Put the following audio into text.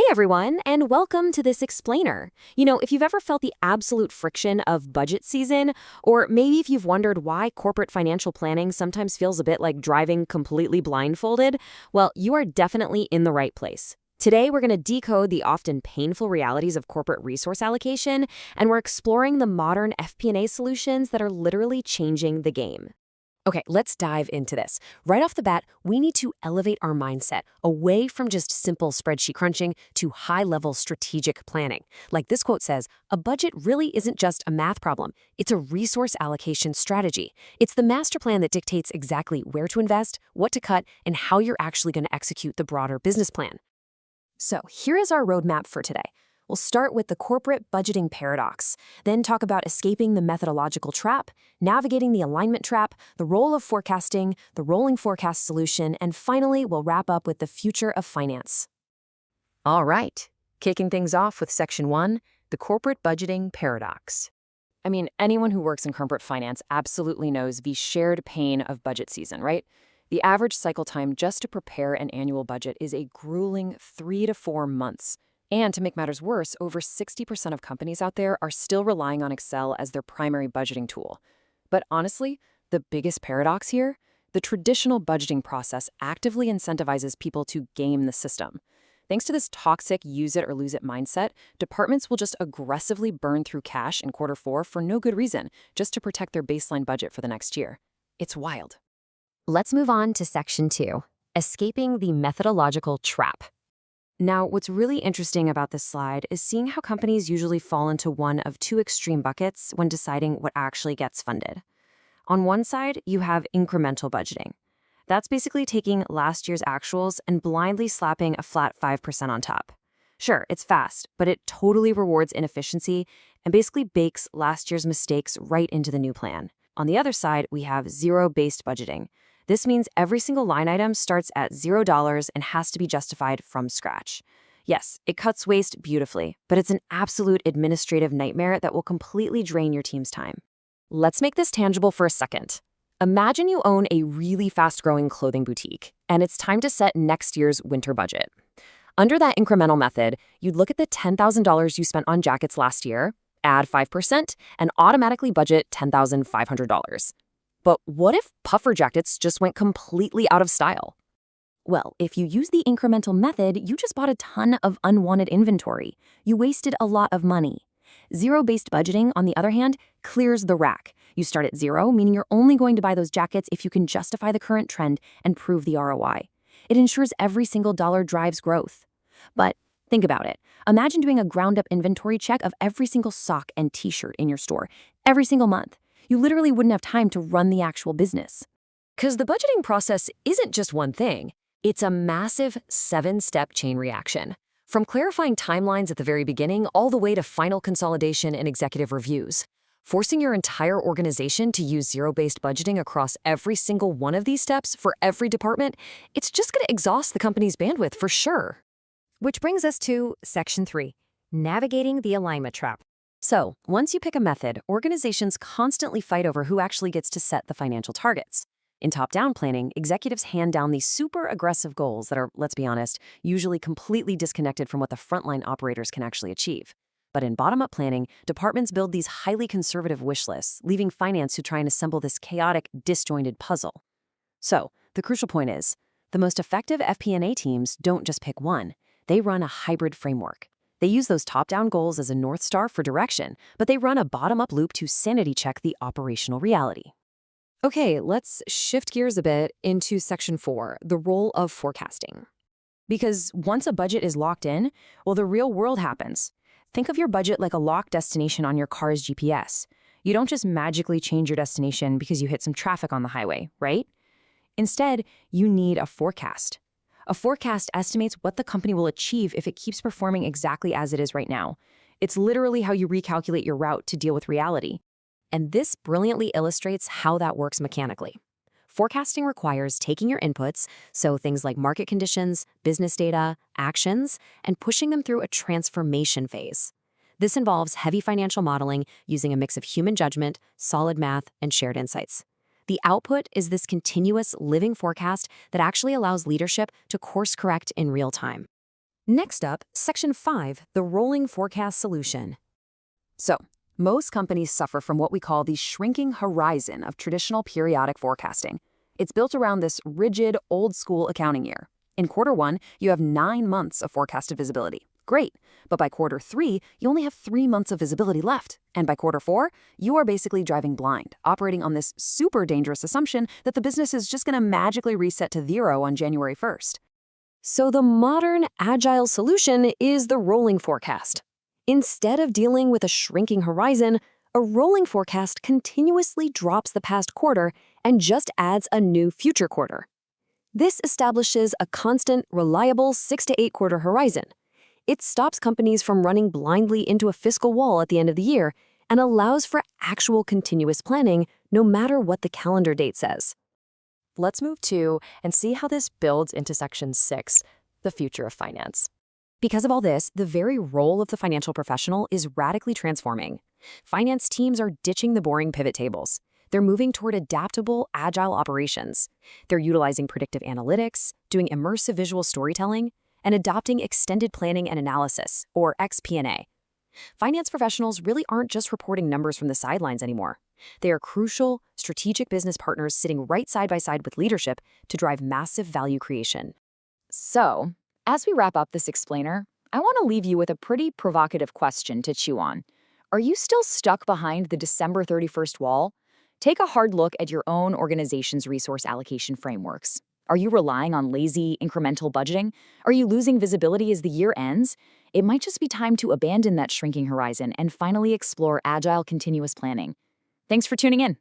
everyone, and welcome to this explainer. If you've ever felt the absolute friction of budget season, or maybe if you've wondered why corporate financial planning sometimes feels a bit like driving completely blindfolded, well, you are definitely in the right place. Today, we're going to decode the often painful realities of corporate resource allocation, and we're exploring the modern FP&A solutions that are literally changing the game. Okay, let's dive into this. Right off the bat, we need to elevate our mindset away from just simple spreadsheet crunching to high-level strategic planning. Like this quote says, a budget really isn't just a math problem. It's a resource allocation strategy. It's the master plan that dictates exactly where to invest, what to cut, and how you're actually going to execute the broader business plan. So here is our roadmap for today. We'll start with the corporate budgeting paradox, then talk about escaping the methodological trap, navigating the alignment trap, the role of forecasting, the rolling forecast solution, and finally, we'll wrap up with the future of finance. All right, kicking things off with Section 1, the corporate budgeting paradox. Anyone who works in corporate finance absolutely knows the shared pain of budget season, right? The average cycle time just to prepare an annual budget is a grueling 3 to 4 months. And to make matters worse, over 60% of companies out there are still relying on Excel as their primary budgeting tool. But honestly, the biggest paradox here? The traditional budgeting process actively incentivizes people to game the system. Thanks to this toxic use it or lose it mindset, departments will just aggressively burn through cash in Q4 for no good reason, just to protect their baseline budget for the next year. It's wild. Let's move on to Section 2, escaping the methodological trap. Now, what's really interesting about this slide is seeing how companies usually fall into one of two extreme buckets when deciding what actually gets funded. On one side, you have incremental budgeting. That's basically taking last year's actuals and blindly slapping a flat 5% on top. Sure, it's fast, but it totally rewards inefficiency and basically bakes last year's mistakes right into the new plan. On the other side, we have zero-based budgeting. This means every single line item starts at $0 and has to be justified from scratch. Yes, it cuts waste beautifully, but it's an absolute administrative nightmare that will completely drain your team's time. Let's make this tangible for a second. Imagine you own a really fast-growing clothing boutique, and it's time to set next year's winter budget. Under that incremental method, you'd look at the $10,000 you spent on jackets last year, add 5%, and automatically budget $10,500. But what if puffer jackets just went completely out of style? Well, if you use the incremental method, you just bought a ton of unwanted inventory. You wasted a lot of money. Zero-based budgeting, on the other hand, clears the rack. You start at zero, meaning you're only going to buy those jackets if you can justify the current trend and prove the ROI. It ensures every single dollar drives growth. But think about it. Imagine doing a ground-up inventory check of every single sock and t-shirt in your store every single month. You literally wouldn't have time to run the actual business. Because the budgeting process isn't just one thing. It's a massive 7-step chain reaction. From clarifying timelines at the very beginning all the way to final consolidation and executive reviews. Forcing your entire organization to use zero-based budgeting across every single one of these steps for every department, it's just going to exhaust the company's bandwidth for sure. Which brings us to Section 3, navigating the alignment trap. So, once you pick a method, organizations constantly fight over who actually gets to set the financial targets. In top-down planning, executives hand down these super aggressive goals that are, let's be honest, usually completely disconnected from what the frontline operators can actually achieve. But in bottom-up planning, departments build these highly conservative wish lists, leaving finance to try and assemble this chaotic, disjointed puzzle. So, the crucial point is, the most effective FP&A teams don't just pick one. They run a hybrid framework. They use those top-down goals as a North Star for direction, but they run a bottom-up loop to sanity check the operational reality. Okay, let's shift gears a bit into Section 4, the role of forecasting. Because once a budget is locked in, well, the real world happens. Think of your budget like a locked destination on your car's GPS. You don't just magically change your destination because you hit some traffic on the highway, right? Instead, you need a forecast. A forecast estimates what the company will achieve if it keeps performing exactly as it is right now. It's literally how you recalculate your route to deal with reality. And this brilliantly illustrates how that works mechanically. Forecasting requires taking your inputs, so things like market conditions, business data, actions, and pushing them through a transformation phase. This involves heavy financial modeling using a mix of human judgment, solid math, and shared insights. The output is this continuous living forecast that actually allows leadership to course correct in real time. Next up, Section 5, the rolling forecast solution. So, most companies suffer from what we call the shrinking horizon of traditional periodic forecasting. It's built around this rigid, old-school accounting year. In quarter 1, you have 9 months of forecasted visibility. Great, but by quarter 3, you only have 3 months of visibility left. And by quarter 4, you are basically driving blind, operating on this super dangerous assumption that the business is just going to magically reset to 0 on January 1st. So the modern, agile solution is the rolling forecast. Instead of dealing with a shrinking horizon, a rolling forecast continuously drops the past quarter and just adds a new future quarter. This establishes a constant, reliable 6 to 8 quarter horizon. It stops companies from running blindly into a fiscal wall at the end of the year and allows for actual continuous planning no matter what the calendar date says. Let's move to and see how this builds into Section 6, the future of finance. Because of all this, the very role of the financial professional is radically transforming. Finance teams are ditching the boring pivot tables. They're moving toward adaptable, agile operations. They're utilizing predictive analytics, doing immersive visual storytelling, and adopting extended planning and analysis, or FP&A. Finance professionals really aren't just reporting numbers from the sidelines anymore. They are crucial, strategic business partners sitting right side by side with leadership to drive massive value creation. So, as we wrap up this explainer, I want to leave you with a pretty provocative question to chew on. Are you still stuck behind the December 31st wall? Take a hard look at your own organization's resource allocation frameworks. Are you relying on lazy, incremental budgeting? Are you losing visibility as the year ends? It might just be time to abandon that shrinking horizon and finally explore agile continuous planning. Thanks for tuning in.